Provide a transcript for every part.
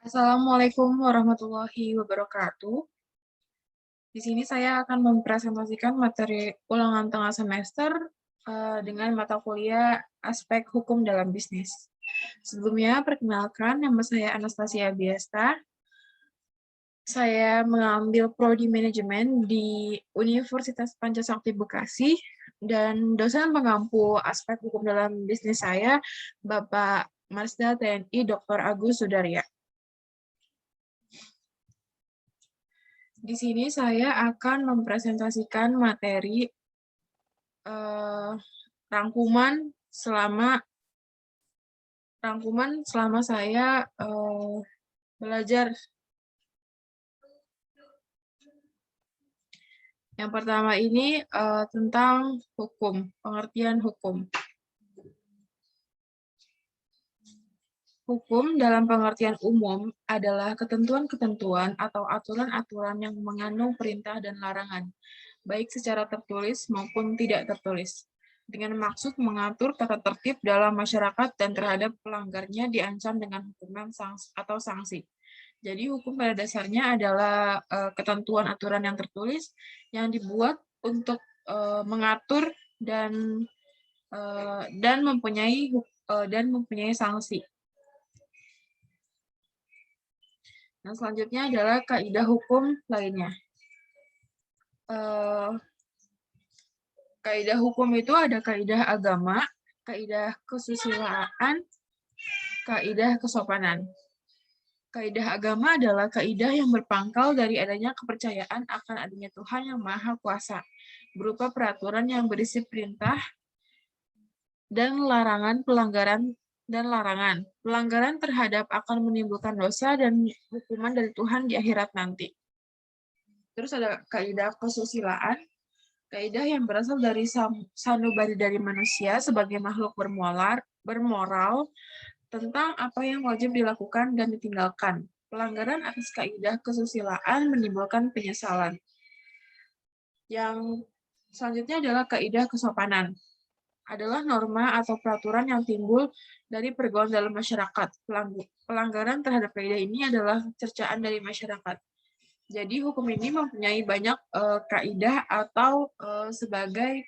Assalamualaikum warahmatullahi wabarakatuh. Di sini saya akan mempresentasikan materi ulangan tengah semester dengan mata kuliah aspek hukum dalam bisnis. Sebelumnya, perkenalkan, nama saya Anastasia Biesta. Saya mengambil prodi manajemen di Universitas Pancasakti Bekasi, dan dosen pengampu aspek hukum dalam bisnis saya, Bapak Marsda TNI Dr. Agus Sudarya. Di sini saya akan mempresentasikan materi rangkuman selama saya belajar. Yang pertama ini tentang hukum, pengertian hukum. Hukum dalam pengertian umum adalah ketentuan-ketentuan atau aturan-aturan yang mengandung perintah dan larangan, baik secara tertulis maupun tidak tertulis, dengan maksud mengatur tata tertib dalam masyarakat dan terhadap pelanggarnya diancam dengan hukuman atau sanksi. Jadi hukum pada dasarnya adalah ketentuan aturan yang tertulis yang dibuat untuk mengatur dan mempunyai sanksi. Nah, selanjutnya adalah kaidah hukum lainnya. Kaidah hukum itu ada kaidah agama, kaidah kesusilaan, kaidah kesopanan. Kaidah agama adalah kaidah yang berpangkal dari adanya kepercayaan akan adanya Tuhan yang Maha Kuasa, berupa peraturan yang berisi perintah dan larangan larangan. Pelanggaran terhadap akan menimbulkan dosa dan hukuman dari Tuhan di akhirat nanti. Terus ada kaidah kesusilaan, kaidah yang berasal dari sanubari dari manusia sebagai makhluk bermoral tentang apa yang wajib dilakukan dan ditinggalkan. Pelanggaran atas kaidah kesusilaan menimbulkan penyesalan. Yang selanjutnya adalah kaidah kesopanan. Adalah norma atau peraturan yang timbul dari pergaulan dalam masyarakat. Pelanggaran terhadap kaidah ini adalah cercaan dari masyarakat. Jadi hukum ini mempunyai banyak kaidah atau sebagai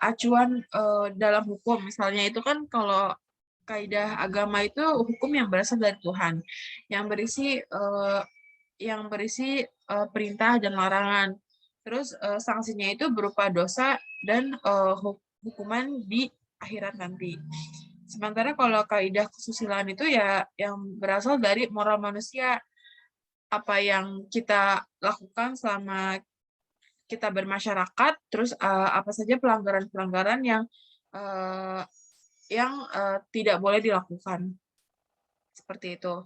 acuan dalam hukum. Misalnya itu kan kalau kaidah agama itu hukum yang berasal dari Tuhan, yang berisi perintah dan larangan. Terus sanksinya itu berupa dosa dan hukuman di akhirat nanti. Sementara kalau kaidah kesusilaan itu ya yang berasal dari moral manusia, apa yang kita lakukan selama kita bermasyarakat, terus apa saja pelanggaran-pelanggaran yang tidak boleh dilakukan. Seperti itu.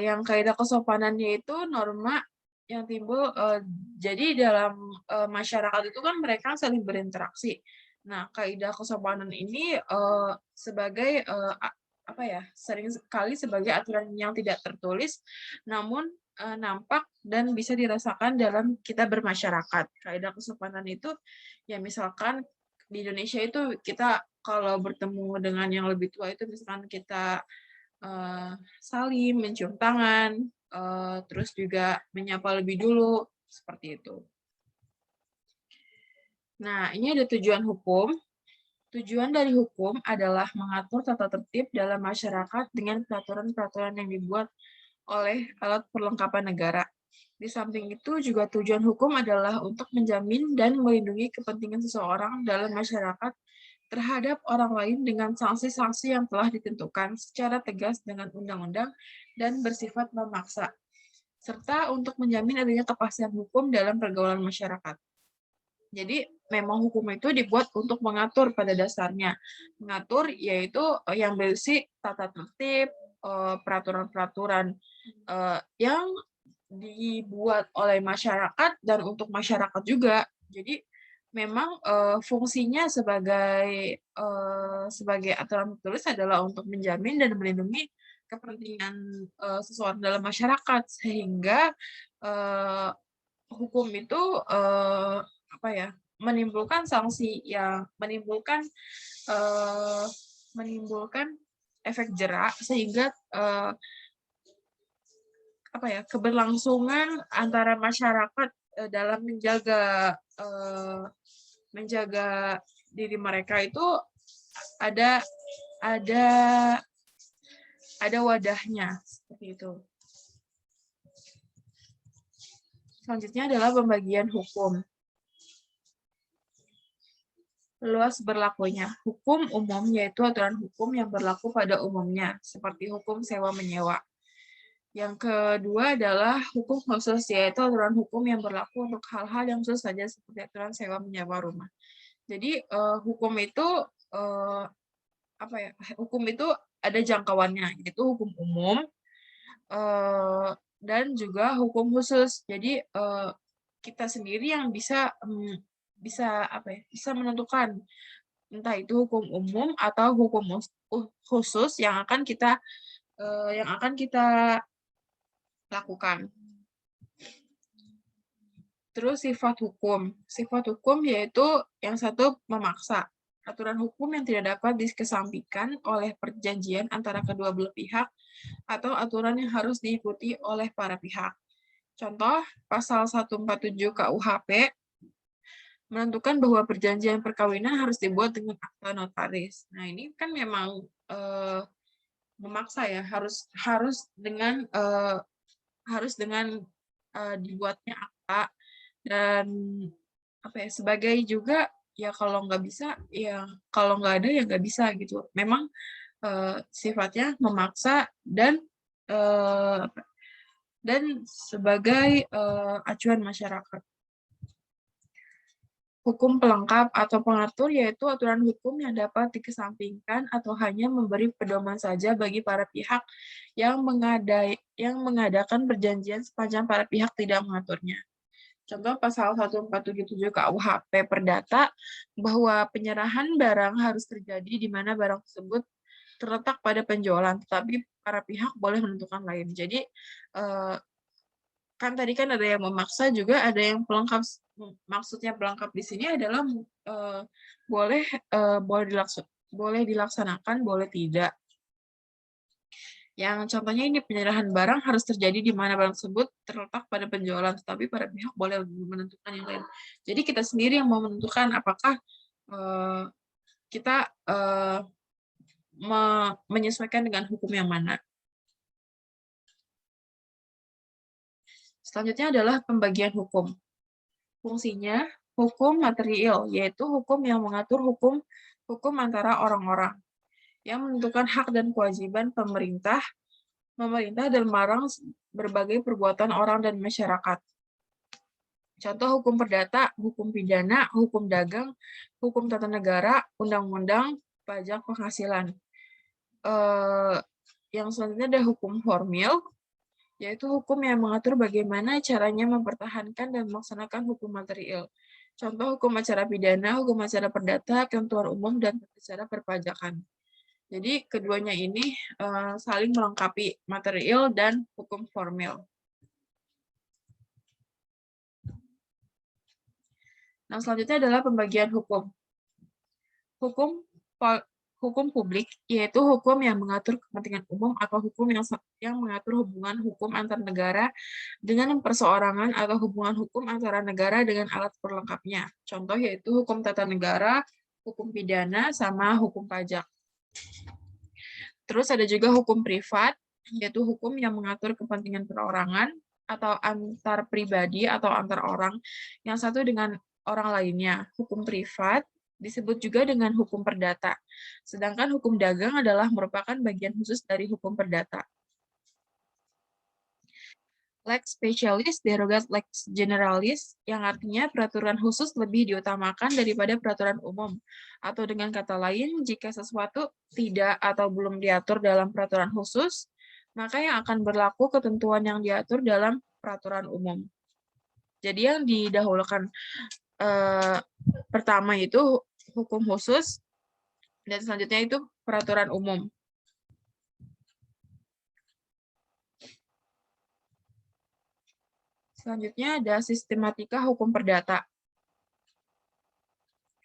Yang kaidah kesopanannya itu norma yang timbul, jadi dalam masyarakat itu kan mereka saling berinteraksi. Nah, kaidah kesopanan ini sebagai sering sekali sebagai aturan yang tidak tertulis, namun nampak dan bisa dirasakan dalam kita bermasyarakat. Kaidah kesopanan itu, ya misalkan di Indonesia itu kita kalau bertemu dengan yang lebih tua itu misalkan kita salim, mencium tangan, terus juga menyapa lebih dulu, seperti itu. Nah, ini ada tujuan hukum. Tujuan dari hukum adalah mengatur tata tertib dalam masyarakat dengan peraturan-peraturan yang dibuat oleh alat perlengkapan negara. Di samping itu juga tujuan hukum adalah untuk menjamin dan melindungi kepentingan seseorang dalam masyarakat terhadap orang lain dengan sanksi-sanksi yang telah ditentukan secara tegas dengan undang-undang dan bersifat memaksa, serta untuk menjamin adanya kepastian hukum dalam pergaulan masyarakat. Jadi memang hukum itu dibuat untuk mengatur pada dasarnya. Mengatur yaitu yang berisi tata tertib, peraturan-peraturan yang dibuat oleh masyarakat dan untuk masyarakat juga. Jadi memang fungsinya sebagai aturan tertulis adalah untuk menjamin dan melindungi kepentingan seseorang dalam masyarakat, sehingga hukum itu menimbulkan sanksi yang menimbulkan menimbulkan efek jerak sehingga keberlangsungan antara masyarakat dalam menjaga diri mereka itu ada wadahnya seperti itu. Selanjutnya adalah pembagian hukum. Luas berlakunya. Hukum umum yaitu aturan hukum yang berlaku pada umumnya, seperti hukum sewa-menyewa. Yang kedua adalah hukum khusus, yaitu aturan hukum yang berlaku untuk hal-hal yang khusus saja, seperti aturan sewa-menyewa rumah. Jadi hukum itu hukum itu ada jangkauannya, yaitu hukum umum dan juga hukum khusus. Jadi kita sendiri yang bisa menentukan entah itu hukum umum atau hukum khusus yang akan kita lakukan. Terus sifat hukum. Sifat hukum yaitu yang satu memaksa. Aturan hukum yang tidak dapat dikesampingkan oleh perjanjian antara kedua belah pihak atau aturan yang harus diikuti oleh para pihak. Contoh, pasal 147 KUHP menentukan bahwa perjanjian perkawinan harus dibuat dengan akta notaris. Nah, ini kan memang memaksa ya, harus dengan dibuatnya akta, dan sebagai juga ya kalau nggak bisa ya kalau nggak ada ya nggak bisa gitu. Memang sifatnya memaksa dan sebagai acuan masyarakat. Hukum pelengkap atau pengatur yaitu aturan hukum yang dapat dikesampingkan atau hanya memberi pedoman saja bagi para pihak yang mengadakan perjanjian sepanjang para pihak tidak mengaturnya. Contoh pasal 1477 KUHP Perdata bahwa penyerahan barang harus terjadi di mana barang tersebut terletak pada penjualan, tetapi para pihak boleh menentukan lain. Jadi kan tadi kan ada yang memaksa juga, ada yang pelengkap. Maksudnya pelengkap di sini adalah boleh dilaksanakan, boleh tidak. Yang contohnya ini penyerahan barang harus terjadi di mana barang tersebut terletak pada penjualan, tetapi para pihak boleh menentukan yang lain. Jadi kita sendiri yang mau menentukan apakah kita menyesuaikan dengan hukum yang mana. Selanjutnya adalah pembagian hukum. Fungsinya, hukum material, yaitu hukum yang mengatur hukum antara orang-orang, yang menentukan hak dan kewajiban pemerintah dan melarang berbagai perbuatan orang dan masyarakat. Contoh hukum perdata, hukum pidana, hukum dagang, hukum tata negara, undang-undang, pajak penghasilan. Yang selanjutnya ada hukum formil, yaitu hukum yang mengatur bagaimana caranya mempertahankan dan melaksanakan hukum material. Contoh hukum acara pidana, hukum acara perdata, ketentuan umum, dan acara perpajakan. Jadi keduanya ini saling melengkapi, material dan hukum formil. Nah, selanjutnya adalah pembagian hukum. Hukum publik, yaitu hukum yang mengatur kepentingan umum atau hukum yang mengatur hubungan hukum antar negara dengan perseorangan atau hubungan hukum antara negara dengan alat pelengkapnya. Contoh yaitu hukum tata negara, hukum pidana, sama hukum pajak. Terus ada juga hukum privat, yaitu hukum yang mengatur kepentingan perorangan atau antar pribadi atau antar orang yang satu dengan orang lainnya. Hukum privat disebut juga dengan hukum perdata. Sedangkan hukum dagang adalah merupakan bagian khusus dari hukum perdata. Lex specialis derogat lex generalis, yang artinya peraturan khusus lebih diutamakan daripada peraturan umum. Atau dengan kata lain, jika sesuatu tidak atau belum diatur dalam peraturan khusus, maka yang akan berlaku ketentuan yang diatur dalam peraturan umum. Jadi yang didahulukan pertama itu hukum khusus, dan selanjutnya itu peraturan umum. Selanjutnya ada sistematika hukum perdata.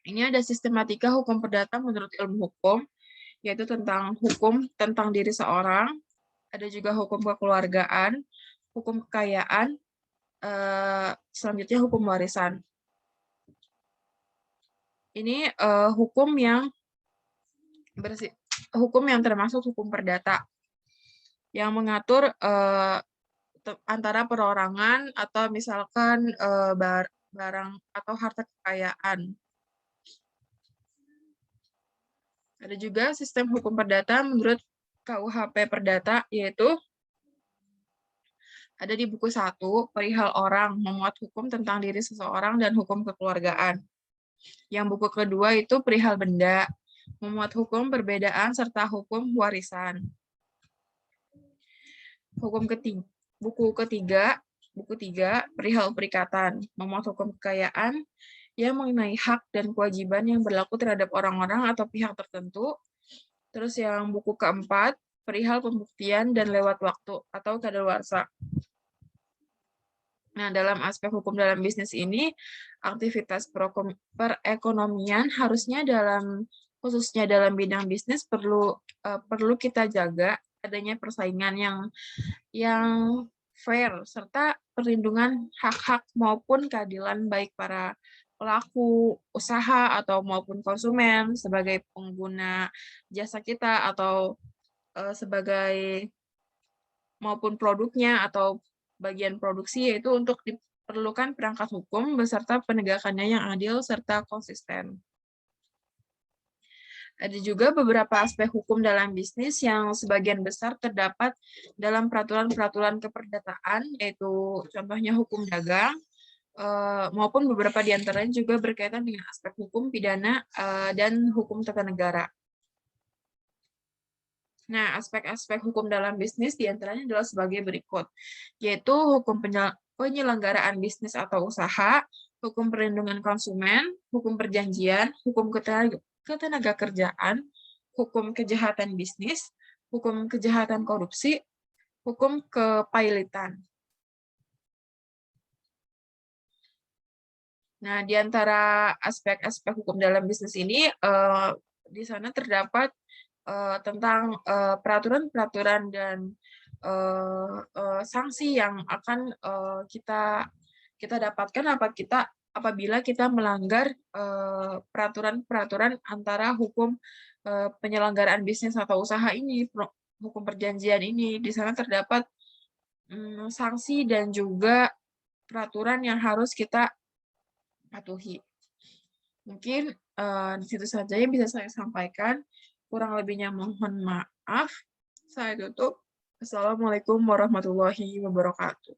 Ini ada sistematika hukum perdata menurut ilmu hukum, yaitu tentang hukum tentang diri seorang, ada juga hukum kekeluargaan, hukum kekayaan, selanjutnya hukum warisan. Ini hukum yang termasuk hukum perdata yang mengatur antara perorangan atau misalkan barang atau harta kekayaan. Ada juga sistem hukum perdata menurut KUHP Perdata, yaitu ada di buku 1, perihal orang, memuat hukum tentang diri seseorang dan hukum kekeluargaan. Yang buku kedua itu perihal benda, memuat hukum perbedaan serta hukum warisan. Buku 3, perihal perikatan, memuat hukum kekayaan yang mengenai hak dan kewajiban yang berlaku terhadap orang-orang atau pihak tertentu. Terus yang buku keempat, perihal pembuktian dan lewat waktu atau kadaluarsa. Nah, dalam aspek hukum dalam bisnis ini, aktivitas perekonomian harusnya khususnya dalam bidang bisnis perlu kita jaga adanya persaingan yang fair serta perlindungan hak-hak maupun keadilan baik para pelaku usaha atau maupun konsumen sebagai pengguna jasa kita atau sebagai maupun produknya atau bagian produksi, yaitu untuk diperlukan perangkat hukum beserta penegakannya yang adil serta konsisten. Ada juga beberapa aspek hukum dalam bisnis yang sebagian besar terdapat dalam peraturan-peraturan keperdataan, yaitu contohnya hukum dagang, maupun beberapa di antaranya juga berkaitan dengan aspek hukum pidana dan hukum tata negara. Nah, aspek-aspek hukum dalam bisnis diantaranya adalah sebagai berikut, yaitu hukum penyelenggaraan bisnis atau usaha, hukum perlindungan konsumen, hukum perjanjian, hukum ketenaga kerjaan, hukum kejahatan bisnis, hukum kejahatan korupsi, hukum kepailitan. Nah, di antara aspek-aspek hukum dalam bisnis ini, di sana terdapat tentang peraturan-peraturan dan sanksi yang akan kita dapatkan apabila kita melanggar peraturan-peraturan antara hukum penyelenggaraan bisnis atau usaha ini, hukum perjanjian ini. Di sana terdapat sanksi dan juga peraturan yang harus kita patuhi. Mungkin di situ saja yang bisa saya sampaikan. Kurang lebihnya mohon maaf. Saya tutup. Assalamualaikum warahmatullahi wabarakatuh.